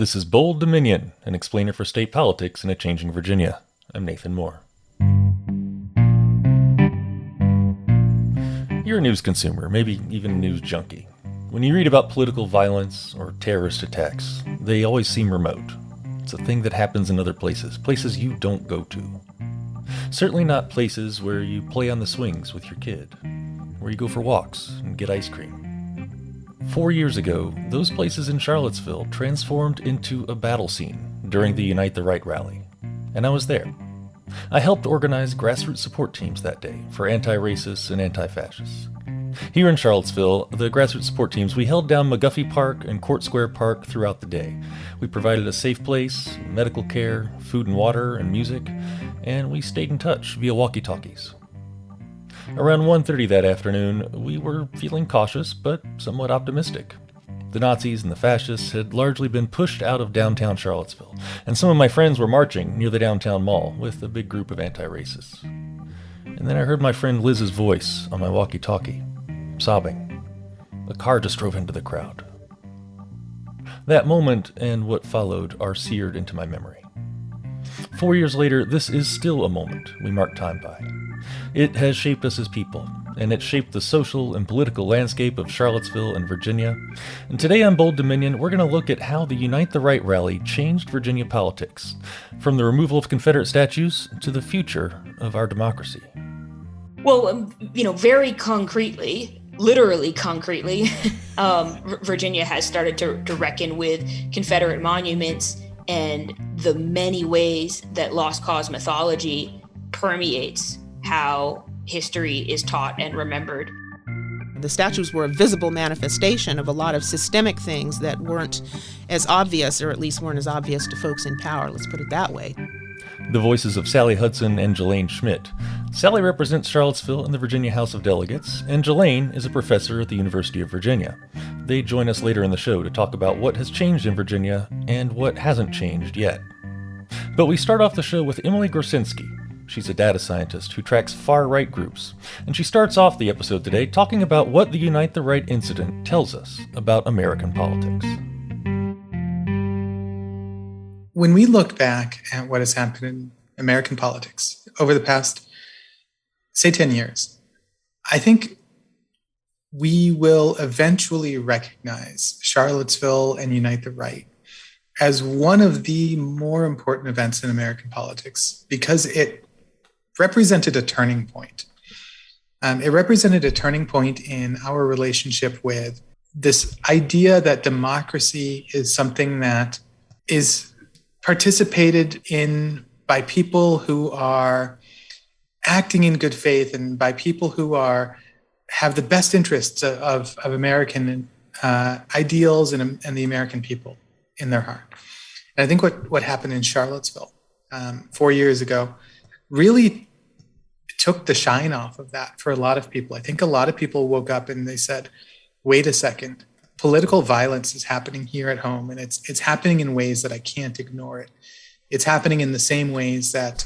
This is Bold Dominion, an explainer for state politics in a changing Virginia. I'm Nathan Moore. You're a news consumer, maybe even a news junkie. When you read about political violence or terrorist attacks, they always seem remote. It's a thing that happens in other places, places you don't go to. Certainly not places where you play on the swings with your kid, where you go for walks and get ice cream. 4 years ago, those places in Charlottesville transformed into a battle scene during the Unite the Right rally, and I was there. I helped organize grassroots support teams that day for anti-racists and anti-fascists. Here in Charlottesville, the grassroots support teams, we held down McGuffey Park and Court Square Park throughout the day. We provided a safe place, medical care, food and water, and music, and we stayed in touch via walkie-talkies. Around 1:30 that afternoon, we were feeling cautious but somewhat optimistic. The Nazis and the fascists had largely been pushed out of downtown Charlottesville, and some of my friends were marching near the downtown mall with a big group of anti-racists. And then I heard my friend Liz's voice on my walkie-talkie, sobbing. A car just drove into the crowd. That moment and what followed are seared into my memory. 4 years later, this is still a moment we mark time by. It has shaped us as people, and it shaped the social and political landscape of Charlottesville and Virginia. And today on Bold Dominion, we're going to look at how the Unite the Right rally changed Virginia politics, from the removal of Confederate statues to the future of our democracy. Well, very concretely, literally concretely, Virginia has started to reckon with Confederate monuments and the many ways that lost cause mythology permeates how history is taught and remembered. The statues were a visible manifestation of a lot of systemic things that weren't as obvious, or at least weren't as obvious to folks in power, let's put it that way. The voices of Sally Hudson and Jalane Schmidt. Sally represents Charlottesville in the Virginia House of Delegates, and Jalane is a professor at the University of Virginia. They join us later in the show to talk about what has changed in Virginia and what hasn't changed yet. But we start off the show with Emily Gorcenski. She's a data scientist who tracks far-right groups, and she starts off the episode today talking about what the Unite the Right incident tells us about American politics. When we look back at what has happened in American politics over the past, say, 10 years, I think we will eventually recognize Charlottesville and Unite the Right as one of the more important events in American politics because it represented a turning point. It represented a turning point in our relationship with this idea that democracy is something that is participated in by people who are acting in good faith and by people who have the best interests of American ideals and the American people in their heart. And I think what happened in Charlottesville 4 years ago really took the shine off of that for a lot of people. I think a lot of people woke up and they said, wait a second, political violence is happening here at home, and it's happening in ways that I can't ignore it. It's happening in the same ways that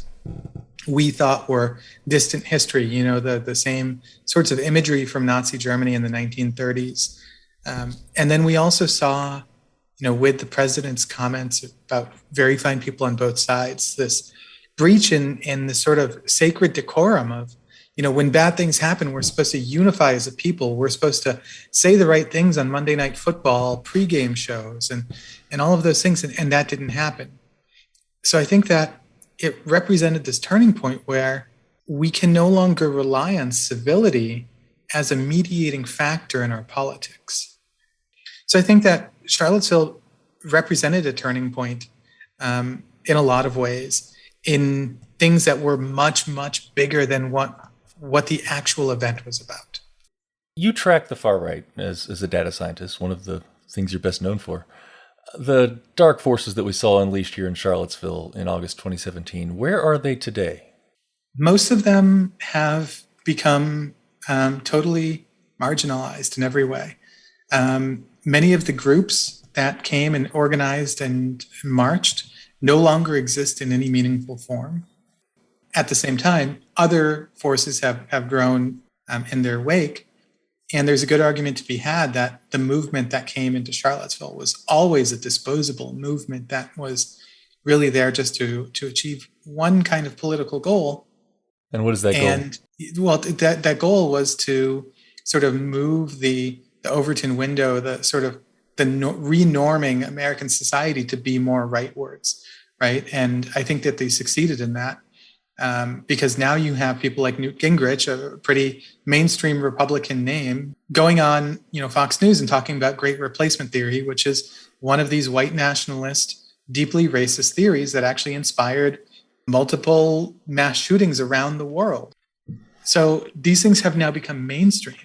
we thought were distant history, the same sorts of imagery from Nazi Germany in the 1930s. And then we also saw, with the president's comments about very fine people on both sides, this breach in this sort of sacred decorum of, when bad things happen, we're supposed to unify as a people. We're supposed to say the right things on Monday Night Football, pregame shows, and all of those things, and that didn't happen. So I think that it represented this turning point where we can no longer rely on civility as a mediating factor in our politics. So I think that Charlottesville represented a turning point in a lot of ways, in things that were much, much bigger than what the actual event was about. You track the far right as a data scientist, one of the things you're best known for. The dark forces that we saw unleashed here in Charlottesville in August 2017, where are they today? Most of them have become totally marginalized in every way. Many of the groups that came and organized and marched no longer exist in any meaningful form. At the same time, other forces have grown in their wake. And there's a good argument to be had that the movement that came into Charlottesville was always a disposable movement that was really there just to achieve one kind of political goal. And what is that goal? And well, that goal was to sort of move the Overton window, the sort of the renorming American society to be more rightwards, right? And I think that they succeeded in that. Because now you have people like Newt Gingrich, a pretty mainstream Republican name, going on, Fox News and talking about great replacement theory, which is one of these white nationalist, deeply racist theories that actually inspired multiple mass shootings around the world. So these things have now become mainstream.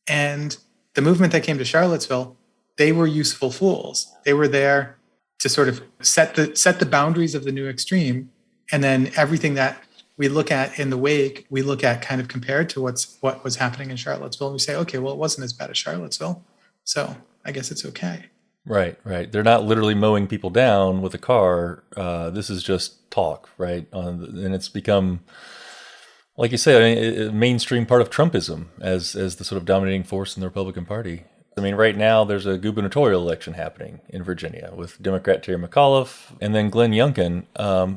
And the movement that came to Charlottesville, they were useful fools. They were there to sort of set the boundaries of the new extreme, and then everything that we look at in the wake, we look at kind of compared to what was happening in Charlottesville. And we say, okay, well, it wasn't as bad as Charlottesville, so I guess it's okay. Right. They're not literally mowing people down with a car. This is just talk, right? And it's become, like you say, a mainstream part of Trumpism as the sort of dominating force in the Republican Party. I mean, right now there's a gubernatorial election happening in Virginia with Democrat Terry McAuliffe and then Glenn Youngkin,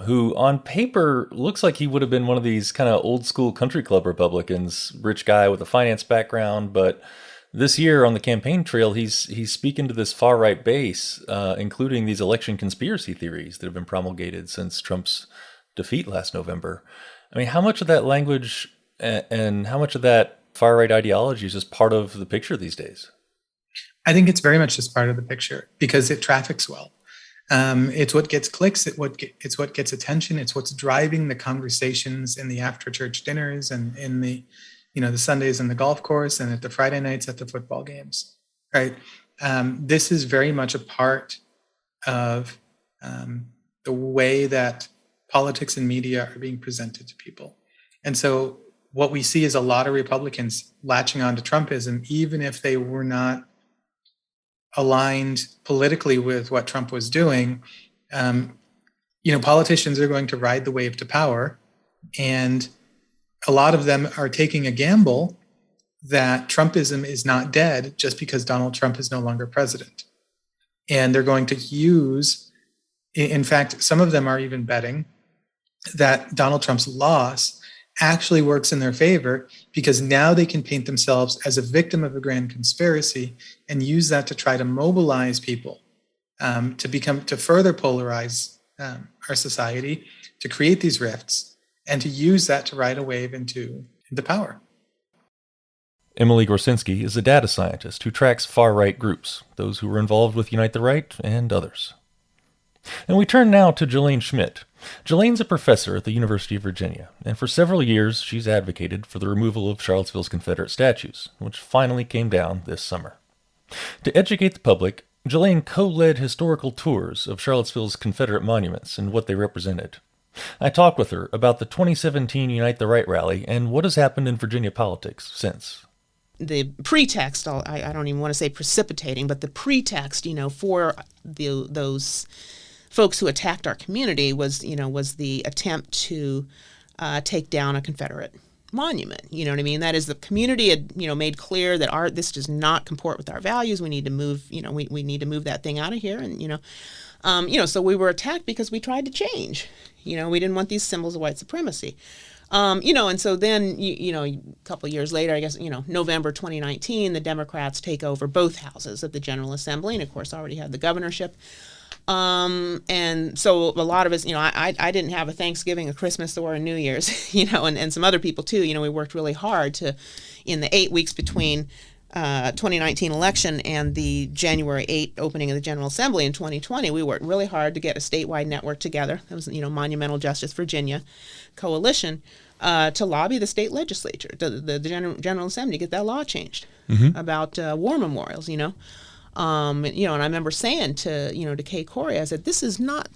who on paper looks like he would have been one of these kind of old school country club Republicans, rich guy with a finance background. But this year on the campaign trail, he's speaking to this far right base, including these election conspiracy theories that have been promulgated since Trump's defeat last November. I mean, how much of that language and how much of that far right ideology is just part of the picture these days? I think it's very much just part of the picture because it traffics well. It's what gets clicks. It's what gets attention. It's what's driving the conversations in the after church dinners and in the, the Sundays in the golf course and at the Friday nights at the football games. Right. This is very much a part of the way that politics and media are being presented to people. And so what we see is a lot of Republicans latching on to Trumpism, even if they were not aligned politically with what Trump was doing. Politicians are going to ride the wave to power, and a lot of them are taking a gamble that Trumpism is not dead just because Donald Trump is no longer president. And they're going to use, in fact, some of them are even betting that Donald Trump's loss actually works in their favor because now they can paint themselves as a victim of a grand conspiracy and use that to try to mobilize people to further polarize our society, to create these rifts, and to use that to ride a wave into power. Emily Gorcenski is a data scientist who tracks far-right groups, those who were involved with Unite the Right and others. And we turn now to Jalane Schmidt. Jalane's a professor at the University of Virginia, and for several years she's advocated for the removal of Charlottesville's Confederate statues, which finally came down this summer. To educate the public, Jalane co-led historical tours of Charlottesville's Confederate monuments and what they represented. I talked with her about the 2017 Unite the Right rally and what has happened in Virginia politics since. The pretext, I don't even want to say precipitating, but the pretext, for those folks who attacked our community was the attempt to take down a Confederate monument. You know what I mean? That is, the community had, made clear that this does not comport with our values. We need to move, we need to move that thing out of here. And, so we were attacked because we tried to change. We didn't want these symbols of white supremacy. And so then, a couple of years later, I guess, November 2019, the Democrats take over both houses of the General Assembly and, of course, already had the governorship. And so a lot of us, I didn't have a Thanksgiving, a Christmas, or a New Year's, and some other people too. We worked really hard in the 8 weeks between 2019 election and the January 8 opening of the General Assembly in 2020, we worked really hard to get a statewide network together. It was, Monumental Justice Virginia Coalition, to lobby the state legislature, the General Assembly, to get that law changed about war memorials, and I remember saying to Kay Corey, I said, this is not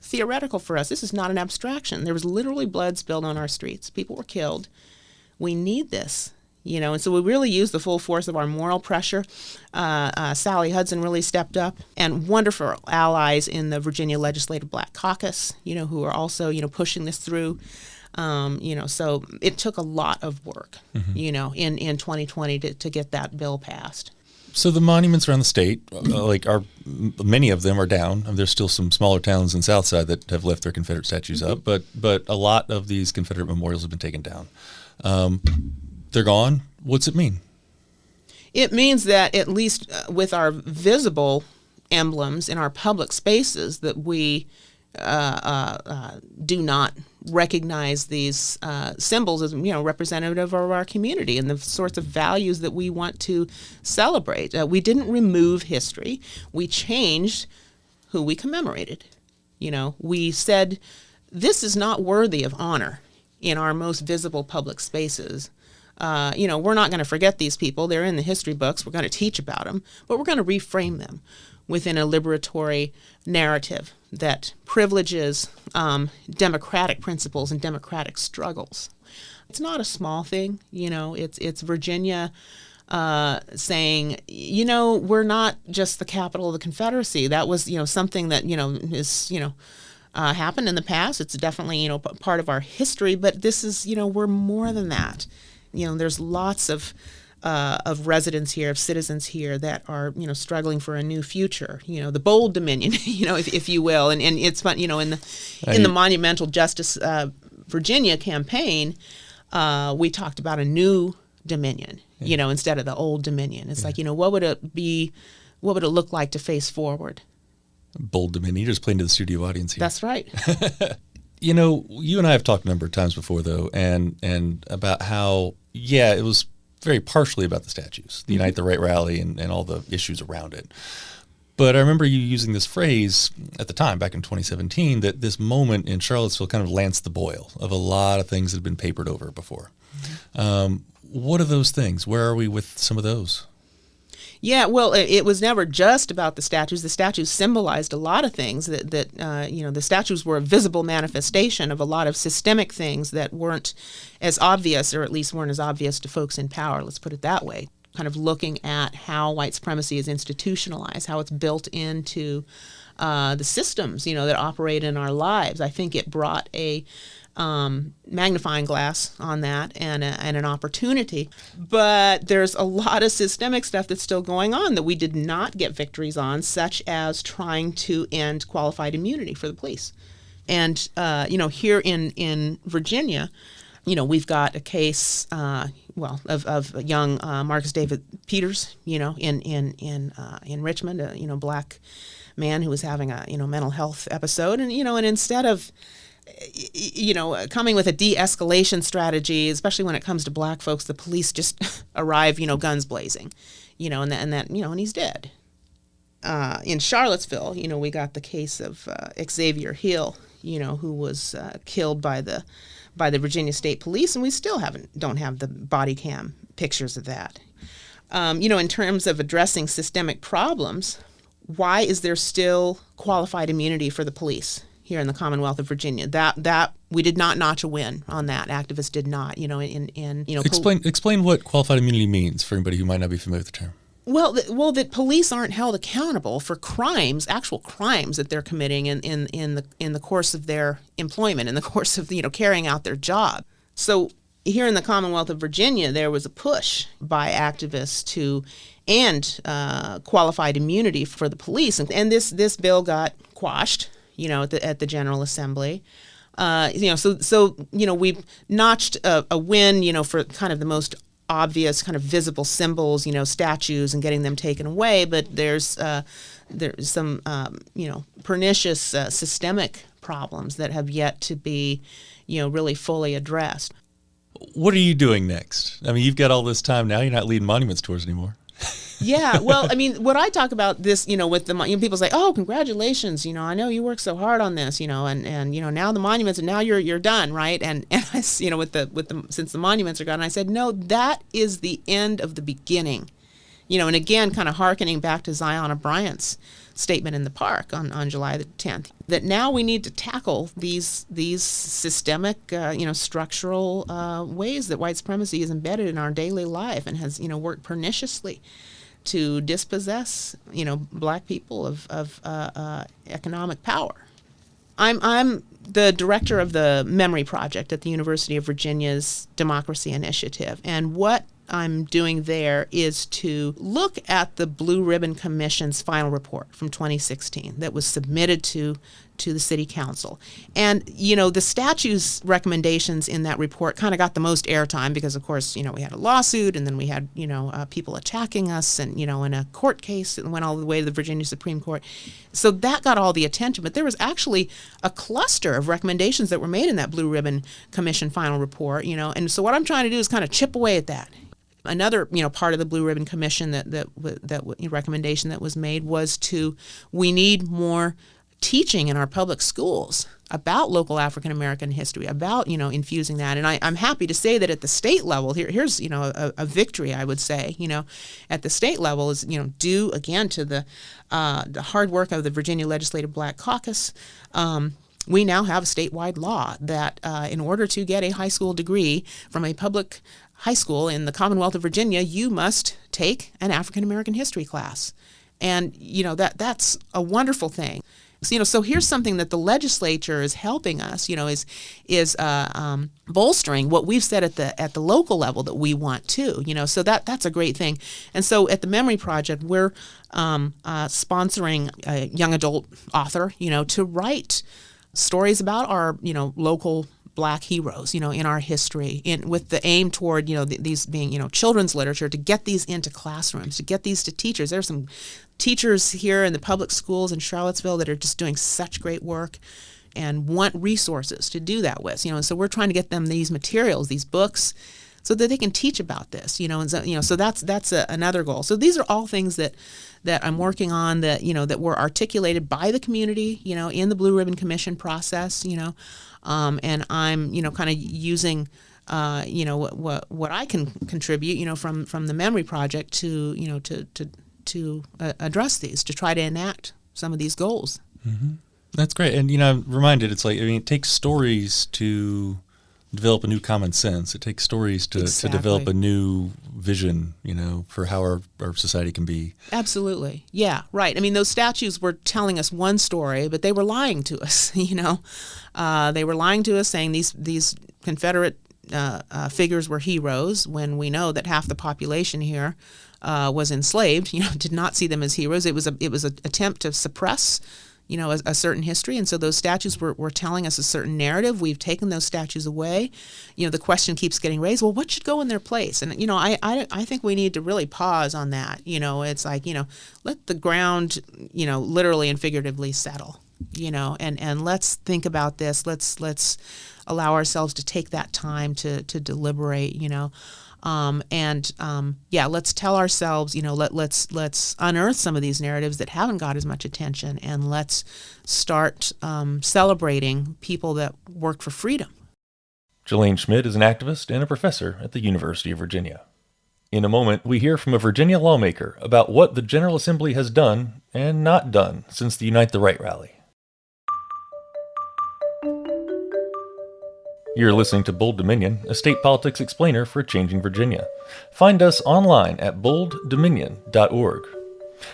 theoretical for us. This is not an abstraction. There was literally blood spilled on our streets. People were killed. We need this. And so we really used the full force of our moral pressure. Sally Hudson really stepped up, and wonderful allies in the Virginia Legislative Black Caucus, who are also, pushing this through. So it took a lot of work, in 2020 to get that bill passed. So the monuments around the state, many of them are down. There's still some smaller towns in Southside that have left their Confederate statues up, but a lot of these Confederate memorials have been taken down. They're gone. What's it mean? It means that at least with our visible emblems in our public spaces, that we do not recognize these symbols as representative of our community and the sorts of values that we want to celebrate. We didn't remove history; we changed who we commemorated. We said this is not worthy of honor in our most visible public spaces. We're not going to forget these people. They're in the history books. We're going to teach about them, but we're going to reframe them within a liberatory narrative that privileges democratic principles and democratic struggles. It's not a small thing, it's Virginia saying, we're not just the capital of the Confederacy. That was, something that, is, happened in the past. It's definitely, part of our history, but this is, we're more than that. There's lots of residents here, of citizens here that are, struggling for a new future. The bold dominion, if you will, and it's fun. In the Monumental Justice Virginia campaign, we talked about a new dominion, instead of the old dominion. It's like, what would it be? What would it look like to face forward? Bold dominion. You're just playing to the studio audience here. That's right. You and I have talked a number of times before, though, and about how, it was very partially about the statues, the Unite the Right rally and all the issues around it. But I remember you using this phrase at the time, back in 2017, that this moment in Charlottesville kind of lanced the boil of a lot of things that had been papered over before. What are those things? Where are we with some of those? Yeah, well, it was never just about the statues. The statues symbolized a lot of things that the statues were a visible manifestation of a lot of systemic things that weren't as obvious, or at least weren't as obvious to folks in power, let's put it that way. Kind of looking at how white supremacy is institutionalized, how it's built into the systems, that operate in our lives. I think it brought a magnifying glass on that and an opportunity. But there's a lot of systemic stuff that's still going on that we did not get victories on, such as trying to end qualified immunity for the police. And, here in Virginia, we've got a case, of young Marcus David Peters, in Richmond, a black man who was having a, mental health episode. And, and instead of coming with a de-escalation strategy, especially when it comes to black folks, the police just arrive, guns blazing, and he's dead. In Charlottesville, we got the case of Xavier Hill, who was killed by the Virginia State Police, and we still don't have the body cam pictures of that. In terms of addressing systemic problems, why is there still qualified immunity for the police here in the Commonwealth of Virginia? That we did not notch a win on that. Activists did not. Explain what qualified immunity means for anybody who might not be familiar with the term. Well, that police aren't held accountable for actual crimes that they're committing in the course of their employment, in the course of carrying out their job. So here in the Commonwealth of Virginia, there was a push by activists to end qualified immunity for the police, and this bill got quashed, at the General Assembly. So we've notched a win, for kind of the most obvious kind of visible symbols, statues, and getting them taken away. But there's some, pernicious systemic problems that have yet to be, really fully addressed. What are you doing next? I mean, you've got all this time now. You're not leading monuments tours anymore. Yeah, well, I mean, what I talk about this, with the people say, "Oh, congratulations! I know you worked so hard on this, and now the monuments, and now you're done, right?" And I, since the monuments are gone, I said, "No, that is the end of the beginning," and again, kind of hearkening back to Zion O'Brien's statement in the park on July the 10th, that now we need to tackle these systemic, structural ways that white supremacy is embedded in our daily life and has, worked perniciously to dispossess, black people of economic power. I'm the director of the Memory Project at the University of Virginia's Democracy Initiative. And what I'm doing there is to look at the Blue Ribbon Commission's final report from 2016 that was submitted to the City Council. And, the statue's recommendations in that report kind of got the most airtime because, of course, we had a lawsuit and then we had, people attacking us and, in a court case that went all the way to the Virginia Supreme Court. So that got all the attention. But there was actually a cluster of recommendations that were made in that Blue Ribbon Commission final report, And so what I'm trying to do is kind of chip away at that. Another, part of the Blue Ribbon Commission that recommendation that was made was we need more teaching in our public schools about local African American history, about infusing that. And I'm happy to say that at the state level, here's a victory, I would say. At the state level is due again to the hard work of the Virginia Legislative Black Caucus. We now have a statewide law that in order to get a high school degree from a public high school in the Commonwealth of Virginia, you must take an African American history class. And, that's a wonderful thing. So here's something that the legislature is helping us, is bolstering what we've said at the local level that we want to, so that's a great thing. And so at the Memory Project, we're sponsoring a young adult author, to write stories about our, local Black heroes, in our history, with the aim toward, these being, children's literature, to get these into classrooms, to get these to teachers. There's some teachers here in the public schools in Charlottesville that are just doing such great work and want resources to do that with, and so we're trying to get them these materials, these books, so that they can teach about this, and so, that's another goal. So these are all things that I'm working on that, that were articulated by the community, in the Blue Ribbon Commission process, and I'm, kind of using, what I can contribute, from the Memory Project to, to address these, to try to enact some of these goals. Mm-hmm. That's great. And, I'm reminded, it's like, it takes stories to develop a new common sense. It takes stories to develop a new vision, for how our society can be. Absolutely. Yeah, right. I mean, those statues were telling us one story, but they were lying to us, They were lying to us, saying these Confederate figures were heroes, when we know that half the population here was enslaved, did not see them as heroes. It was an attempt to suppress a certain history. And so those statues were telling us a certain narrative. We've taken those statues away. The question keeps getting raised, well, what should go in their place? And, I think we need to really pause on that. It's like, let the ground, literally and figuratively settle, and let's think about this. Let's allow ourselves to take that time to deliberate, let's tell ourselves, let's unearth some of these narratives that haven't got as much attention, and let's start celebrating people that work for freedom. Jalane Schmidt is an activist and a professor at the University of Virginia. In a moment, we hear from a Virginia lawmaker about what the General Assembly has done and not done since the Unite the Right rally. You're listening to Bold Dominion, a state politics explainer for a changing Virginia. Find us online at bolddominion.org.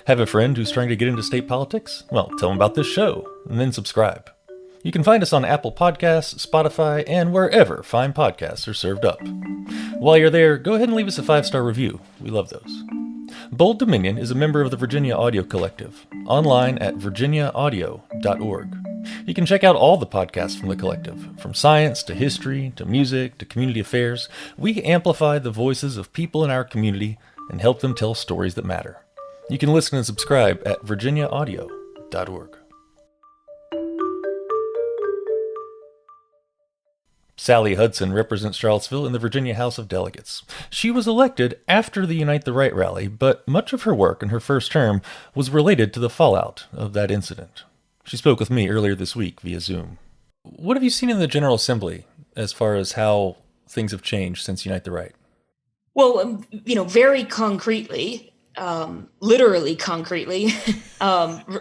Have a friend who's trying to get into state politics? Well, tell them about this show, and then subscribe. You can find us on Apple Podcasts, Spotify, and wherever fine podcasts are served up. While you're there, go ahead and leave us a 5-star review. We love those. Bold Dominion is a member of the Virginia Audio Collective, online at virginiaaudio.org. You can check out all the podcasts from the collective, from science to history to music to community affairs. We amplify the voices of people in our community and help them tell stories that matter. You can listen and subscribe at virginiaaudio.org. Sally Hudson represents Charlottesville in the Virginia House of Delegates. She was elected after the Unite the Right rally, but much of her work in her first term was related to the fallout of that incident. She spoke with me earlier this week via Zoom. What have you seen in the General Assembly as far as how things have changed since Unite the Right? Well, very concretely, literally concretely,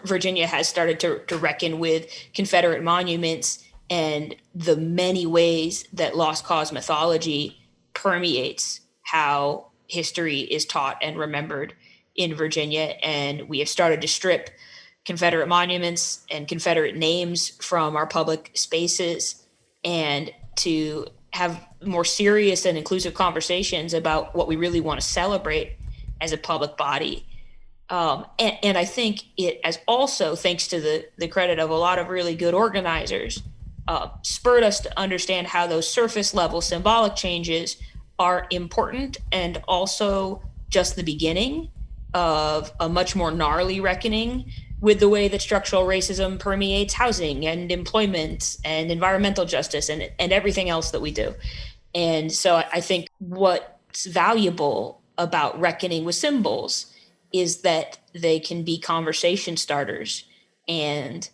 Virginia has started to reckon with Confederate monuments and the many ways that lost cause mythology permeates how history is taught and remembered in Virginia. And we have started to strip Confederate monuments and Confederate names from our public spaces, and to have more serious and inclusive conversations about what we really want to celebrate as a public body. And I think it has also, thanks to the credit of a lot of really good organizers, spurred us to understand how those surface level symbolic changes are important, and also just the beginning of a much more gnarly reckoning with the way that structural racism permeates housing and employment and environmental justice and everything else that we do. And so I think what's valuable about reckoning with symbols is that they can be conversation starters. And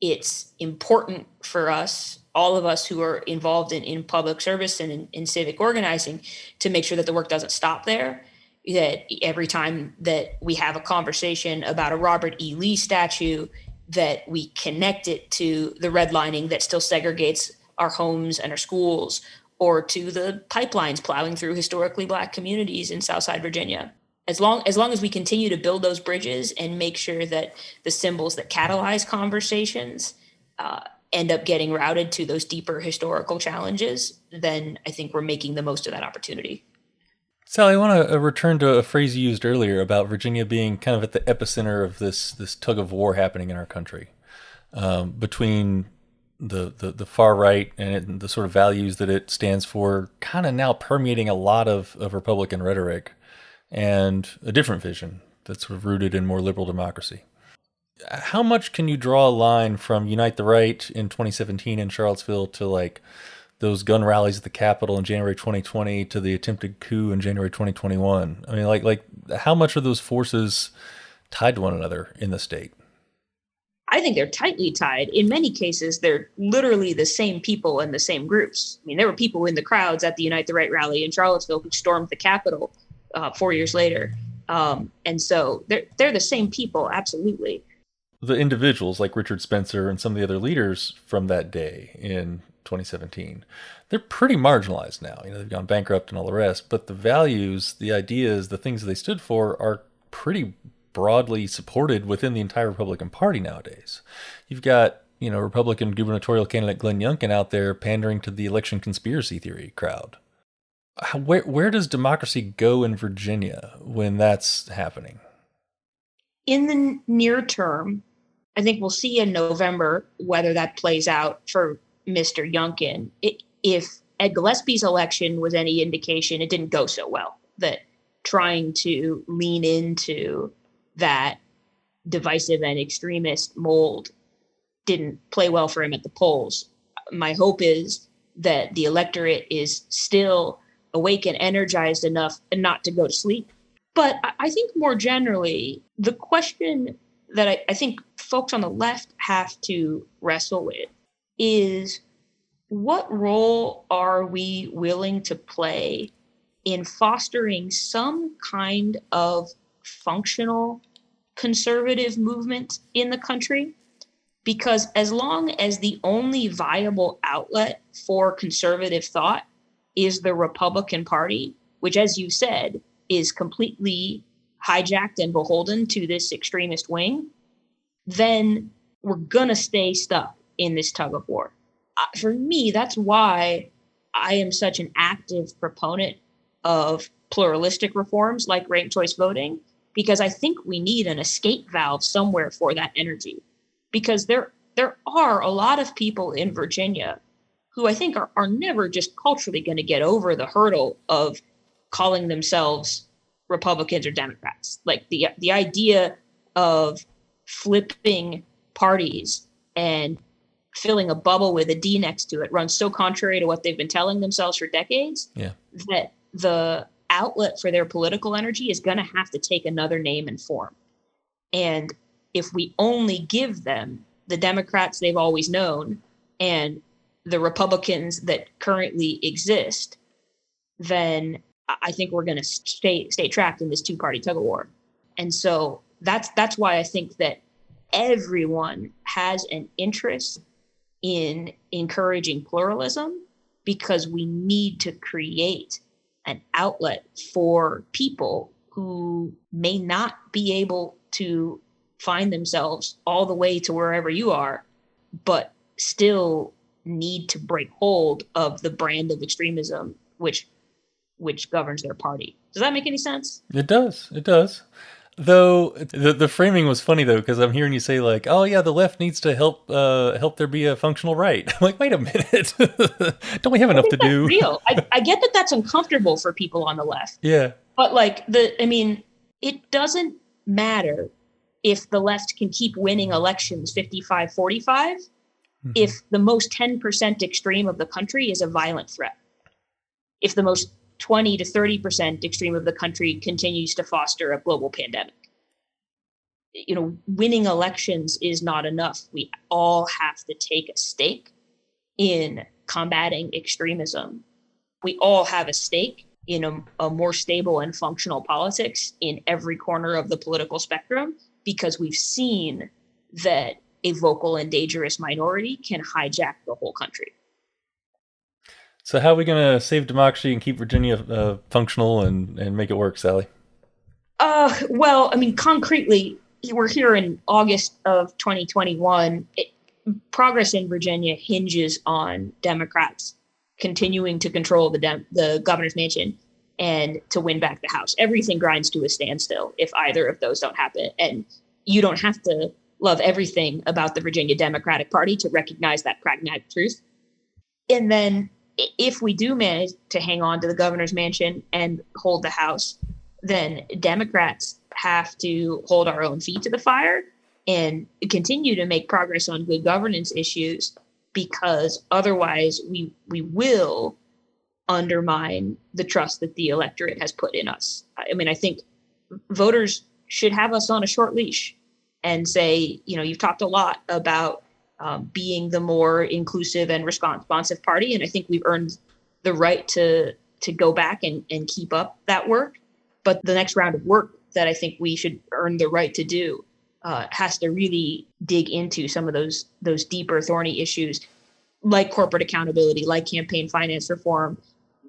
it's important for us, all of us who are involved in public service and in civic organizing, to make sure that the work doesn't stop there. That every time that we have a conversation about a Robert E. Lee statue, that we connect it to the redlining that still segregates our homes and our schools, or to the pipelines plowing through historically Black communities in Southside Virginia. As long as we continue to build those bridges and make sure that the symbols that catalyze conversations end up getting routed to those deeper historical challenges, then I think we're making the most of that opportunity. Sally, I want to return to a phrase you used earlier about Virginia being kind of at the epicenter of this tug of war happening in our country, between the far right and the sort of values that it stands for, kind of now permeating a lot of Republican rhetoric, and a different vision that's sort of rooted in more liberal democracy. How much can you draw a line from Unite the Right in 2017 in Charlottesville to like those gun rallies at the Capitol in January 2020 to the attempted coup in January 2021? I mean, like how much are those forces tied to one another in the state? I think they're tightly tied. In many cases, they're literally the same people and the same groups. I mean, there were people in the crowds at the Unite the Right rally in Charlottesville who stormed the Capitol 4 years later. And so they're the same people, absolutely. The individuals like Richard Spencer and some of the other leaders from that day in 2017, they're pretty marginalized now. You know, they've gone bankrupt and all the rest, but the values, the ideas, the things they stood for are pretty broadly supported within the entire Republican Party nowadays. You've got, you know, Republican gubernatorial candidate Glenn Youngkin out there pandering to the election conspiracy theory crowd. Where does democracy go in Virginia when that's happening? In the near term, I think we'll see in November whether that plays out for Mr. Youngkin. If Ed Gillespie's election was any indication, it didn't go so well. That trying to lean into that divisive and extremist mold didn't play well for him at the polls. My hope is that the electorate is still awake and energized enough and not to go to sleep. But I think more generally, the question that I think folks on the left have to wrestle with is, what role are we willing to play in fostering some kind of functional conservative movement in the country? Because as long as the only viable outlet for conservative thought is the Republican Party, which, as you said, is completely hijacked and beholden to this extremist wing, then we're going to stay stuck in this tug of war. For me, that's why I am such an active proponent of pluralistic reforms like ranked choice voting, because I think we need an escape valve somewhere for that energy. Because there are a lot of people in Virginia who I think are never just culturally going to get over the hurdle of calling themselves Republicans or Democrats. Like the idea of flipping parties and filling a bubble with a D next to it runs so contrary to what they've been telling themselves for decades, that the outlet for their political energy is going to have to take another name and form. And if we only give them the Democrats they've always known and the Republicans that currently exist, then I think we're going to stay trapped in this two-party tug of war. And so that's why I think that everyone has an interest in encouraging pluralism, because we need to create an outlet for people who may not be able to find themselves all the way to wherever you are, but still need to break hold of the brand of extremism which governs their party. Does that make any sense? It does. It does. Though the framing was funny though, because I'm hearing you say like, "Oh yeah, the left needs to help there be a functional right." I'm like, wait a minute, don't we have enough to do? Real. I get that that's uncomfortable for people on the left. Yeah. But it doesn't matter if the left can keep winning elections 55-45 if the most 10% extreme of the country is a violent threat. If the most 20 to 30% extreme of the country continues to foster a global pandemic. Winning elections is not enough. We all have to take a stake in combating extremism. We all have a stake in a more stable and functional politics in every corner of the political spectrum, because we've seen that a vocal and dangerous minority can hijack the whole country. So how are we going to save democracy and keep Virginia functional and make it work, Sally? Concretely, we're here in August of 2021. Progress in Virginia hinges on Democrats continuing to control the governor's mansion and to win back the House. Everything grinds to a standstill if either of those don't happen. And you don't have to love everything about the Virginia Democratic Party to recognize that pragmatic truth. And then if we do manage to hang on to the governor's mansion and hold the House, then Democrats have to hold our own feet to the fire and continue to make progress on good governance issues, because otherwise we will undermine the trust that the electorate has put in us. I think voters should have us on a short leash and say, you've talked a lot about being the more inclusive and responsive party. And I think we've earned the right to go back and keep up that work. But the next round of work that I think we should earn the right to do has to really dig into some of those deeper thorny issues, like corporate accountability, like campaign finance reform,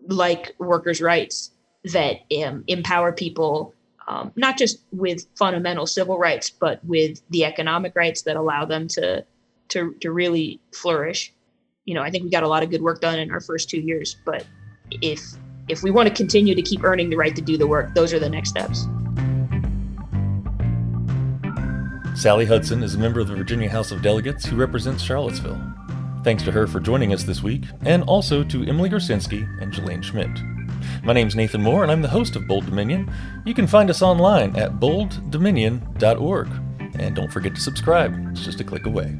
like workers' rights, that empower people, not just with fundamental civil rights, but with the economic rights that allow them to really flourish. I think we got a lot of good work done in our first 2 years, but if we want to continue to keep earning the right to do the work, those are the next steps. Sally Hudson is a member of the Virginia House of Delegates who represents Charlottesville. Thanks to her for joining us this week, and also to Emily Gorcenski and Jalane Schmidt. My name's Nathan Moore, and I'm the host of Bold Dominion. You can find us online at bolddominion.org. And don't forget to subscribe. It's just a click away.